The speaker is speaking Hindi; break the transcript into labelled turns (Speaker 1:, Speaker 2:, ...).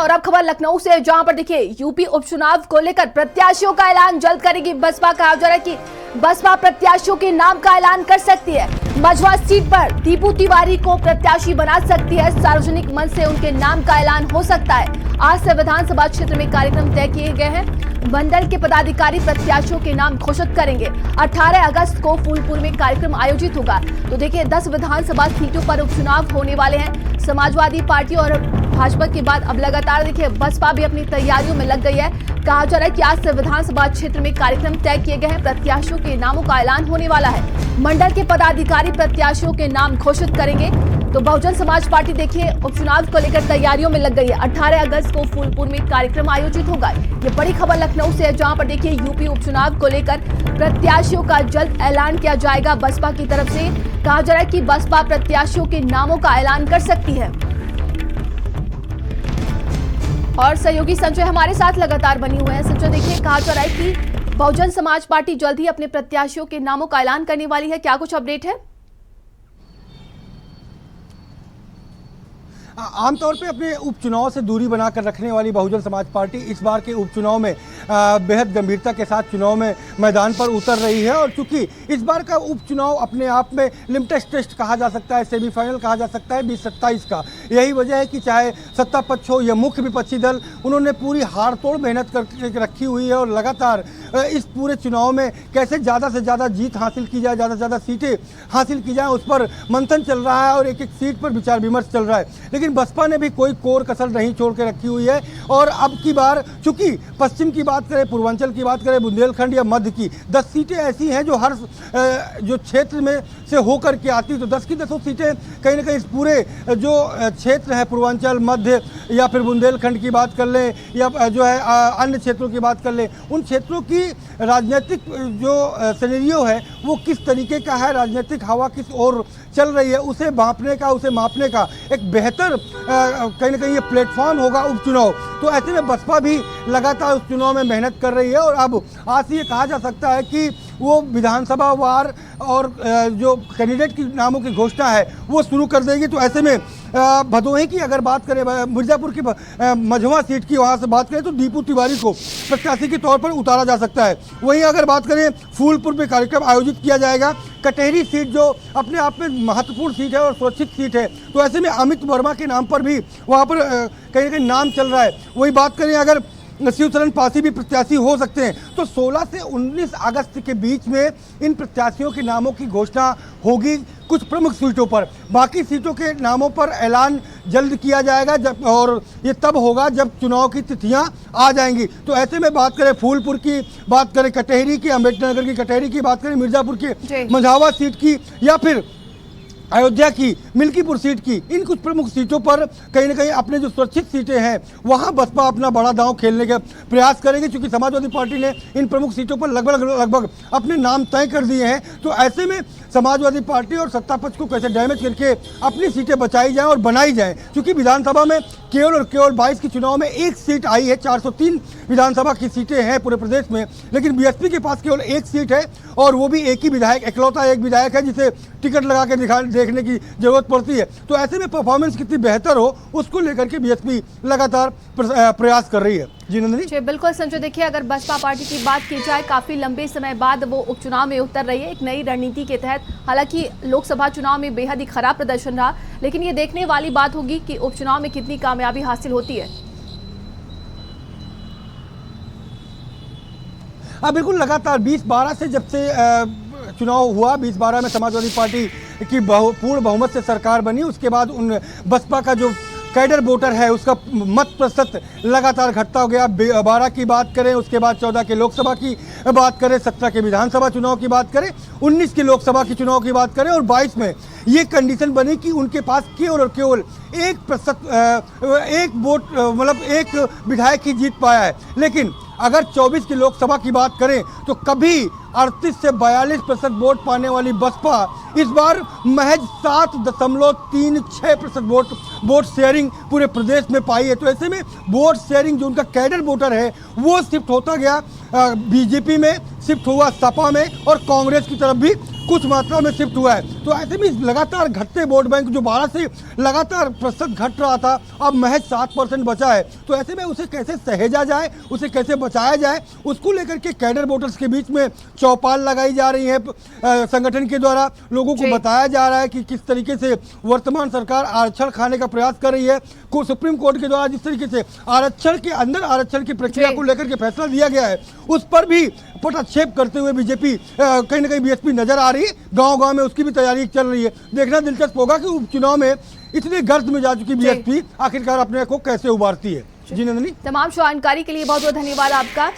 Speaker 1: और अब खबर लखनऊ से, जहां पर देखिए यूपी उपचुनाव को लेकर प्रत्याशियों का ऐलान जल्द करेगी बसपा। कहा जा रहा है कि बसपा प्रत्याशियों के नाम का ऐलान कर सकती है। मझवा सीट पर दीपू तिवारी को प्रत्याशी बना सकती है। सार्वजनिक मंच से उनके नाम का ऐलान हो सकता है। आज से विधानसभा क्षेत्र में कार्यक्रम तय किए गए हैं। मंडल के पदाधिकारी प्रत्याशियों के नाम घोषित करेंगे। 18 अगस्त को फूलपुर में कार्यक्रम आयोजित होगा। तो देखिए 10 विधानसभा सीटों पर उपचुनाव होने वाले हैं। समाजवादी पार्टी और भाजपा के बाद अब लगातार देखिए बसपा भी अपनी तैयारियों में लग गई है। कहा जा रहा है कि आज से विधानसभा क्षेत्र में कार्यक्रम तय किए गए हैं। प्रत्याशियों के नामों का ऐलान होने वाला है। मंडल के पदाधिकारी प्रत्याशियों के नाम घोषित करेंगे। तो बहुजन समाज पार्टी देखिए उपचुनाव को लेकर तैयारियों में लग गई है। 18 अगस्त को फूलपुर में कार्यक्रम आयोजित होगा। ये बड़ी खबर लखनऊ से है, जहां पर देखिए यूपी उपचुनाव को लेकर प्रत्याशियों का जल्द ऐलान किया जाएगा बसपा की तरफ से। कहा जा रहा है कि बसपा प्रत्याशियों के नामों का ऐलान कर सकती है। और सहयोगी संजय हमारे साथ लगातार बनी हुए हैं। संजय देखिए कहा जा रहा है कि बहुजन समाज पार्टी जल्द ही अपने प्रत्याशियों के नामों का ऐलान करने वाली है। क्या कुछ अपडेट है?
Speaker 2: आमतौर पे अपने उपचुनाव से दूरी बनाकर रखने वाली बहुजन समाज पार्टी इस बार के उपचुनाव में बेहद गंभीरता के साथ चुनाव में मैदान पर उतर रही है। और चूंकि इस बार का उपचुनाव अपने आप में लिमिटेड टेस्ट कहा जा सकता है, सेमीफाइनल कहा जा सकता है 2027 का। यही वजह है कि चाहे सत्ता पक्ष हो या मुख्य विपक्षी दल, उन्होंने पूरी हाड़ तोड़ मेहनत करके रखी हुई है। और लगातार इस पूरे चुनाव में कैसे ज़्यादा से ज़्यादा जीत हासिल की जाए, ज़्यादा से ज़्यादा सीटें हासिल की जाएँ, उस पर मंथन चल रहा है और एक एक सीट पर विचार विमर्श चल रहा है। लेकिन बसपा ने भी कोई कोर कसर नहीं छोड़ के रखी हुई है। और अब की बार चूंकि पश्चिम की बात करें, पूर्वांचल की बात करें, बुंदेलखंड या मध्य की 10 सीटें ऐसी हैं जो हर जो क्षेत्र में से होकर के आती, तो 10 की 10 सीटें कहीं ना कहीं इस पूरे जो क्षेत्र है, पूर्वांचल, मध्य या फिर बुंदेलखंड की बात कर लें या जो है अन्य क्षेत्रों की बात कर लें, उन क्षेत्रों की राजनीतिक जो सिनेरियो है वो किस तरीके का है, राजनीतिक हवा किस ओर चल रही है, उसे भांपने का, उसे मापने का एक बेहतर कहीं ना कहीं ये प्लेटफॉर्म होगा उपचुनाव। तो ऐसे में बसपा भी लगातार उस चुनाव में मेहनत कर रही है। और अब आज ये कहा जा सकता है कि वो विधानसभा वार और जो कैंडिडेट की नामों की घोषणा है वो शुरू कर देगी। तो ऐसे में भदोही की अगर बात करें, मिर्जापुर की मझवा सीट की वहाँ से बात करें तो दीपू तिवारी को प्रत्याशी के तौर पर उतारा जा सकता है। वहीं अगर बात करें फूलपुर में कार्यक्रम आयोजित किया जाएगा। कटहरी सीट जो अपने आप में महत्वपूर्ण सीट है और सुरक्षित सीट है, तो ऐसे में अमित वर्मा के नाम पर भी वहाँ पर कहीं ना कहीं नाम चल रहा है। वही बात करें अगर शिवशरण पासी भी प्रत्याशी हो सकते हैं, तो 16 से 19 अगस्त के बीच में इन प्रत्याशियों के नामों की घोषणा होगी कुछ प्रमुख सीटों पर। बाकी सीटों के नामों पर ऐलान जल्द किया जाएगा और ये तब होगा जब चुनाव की तिथियां आ जाएंगी। तो ऐसे में बात करें फूलपुर की, बात करें कटहरी की, अम्बेडकर नगर की कटहरी की, बात करें मिर्जापुर की मझावा सीट की या फिर अयोध्या की मिल्कीपुर सीट की, इन कुछ प्रमुख सीटों पर कहीं ना कहीं अपने जो सुरक्षित सीटें हैं वहां बसपा अपना बड़ा दांव खेलने का प्रयास करेगी। क्योंकि समाजवादी पार्टी ने इन प्रमुख सीटों पर लगभग अपने नाम तय कर दिए हैं। तो ऐसे में समाजवादी पार्टी और सत्ता पक्ष को कैसे डैमेज करके अपनी सीटें बचाई जाएं और बनाई जाएं। क्योंकि विधानसभा में केवल और केवल 22 की चुनाव में एक सीट आई है, 403 विधानसभा की सीटें हैं पूरे प्रदेश में, लेकिन बीएसपी के पास केवल एक सीट है और वो भी एक ही विधायक, इकलौता एक विधायक है जिसे टिकट लगा के देखने की जरूरत पड़ती है। तो ऐसे में परफॉर्मेंस कितनी बेहतर हो उसको लेकर के बीएसपी लगातार प्रयास कर रही है। जी नंदिनी।
Speaker 1: जी बिल्कुल संजय, देखिए अगर बसपा पार्टी की बात की जाए, काफी लंबे समय बाद वो उपचुनाव में उतर रही है एक नई रणनीति के तहत। हालांकि लोकसभा चुनाव में बेहद ही खराब प्रदर्शन रहा, लेकिन ये देखने वाली बात होगी कि उपचुनाव में कितनी कामयाबी हासिल होती है।
Speaker 2: बिल्कुल, लगातार 2012 से जब से चुनाव हुआ, 2012 में समाजवादी पार्टी की पूर्ण बहुमत से सरकार बनी, उसके बाद उन बसपा का जो कैडर वोटर है उसका मत प्रतिशत लगातार घटता गया। 12 की बात करें, उसके बाद 14 के लोकसभा की बात करें, 17 के विधानसभा चुनाव की बात करें, 19 के लोकसभा की चुनाव की बात करें और 22 में ये कंडीशन बनी कि उनके पास केवल और केवल 1% एक वोट मतलब एक विधायक ही जीत पाया है। लेकिन अगर 24 की लोकसभा की बात करें तो कभी 38 से 42% वोट पाने वाली बसपा इस बार महज 7.36% वोट शेयरिंग पूरे प्रदेश में पाई है। तो ऐसे में वोट शेयरिंग जो उनका कैडर वोटर है वो शिफ्ट होता गया बीजेपी में, शिफ्ट हुआ सपा में और कांग्रेस की तरफ भी कुछ मात्रा में शिफ्ट हुआ है। तो ऐसे में लगातार घटते वोट बैंक जो 12 से लगातार प्रतिशत घट रहा था, अब महज 7% बचा है। तो ऐसे में उसे कैसे सहेजा जाए, उसे कैसे बचाया जाए, उसको लेकर के कैडर वोटर्स के बीच में चौपाल लगाई जा रही है। संगठन के द्वारा लोगों को बताया जा रहा है कि किस तरीके से वर्तमान सरकार आरक्षण खाने का प्रयास कर रही है। सुप्रीम कोर्ट के द्वारा जिस तरीके से आरक्षण के अंदर आरक्षण की प्रक्रिया को लेकर के फैसला लिया गया है, उस पर भी पटाक्षेप करते हुए बीजेपी कहीं ना कहीं बीएसपी नजर आ रही है। गांव-गांव में उसकी भी तैयारी चल रही है। देखना दिलचस्प होगा कि उपचुनाव में इतने गर्द में जा चुकी बीएसपी आखिरकार अपने को कैसे उबारती है। जी नंदिनी,
Speaker 1: तमाम जानकारी के लिए बहुत बहुत धन्यवाद आपका।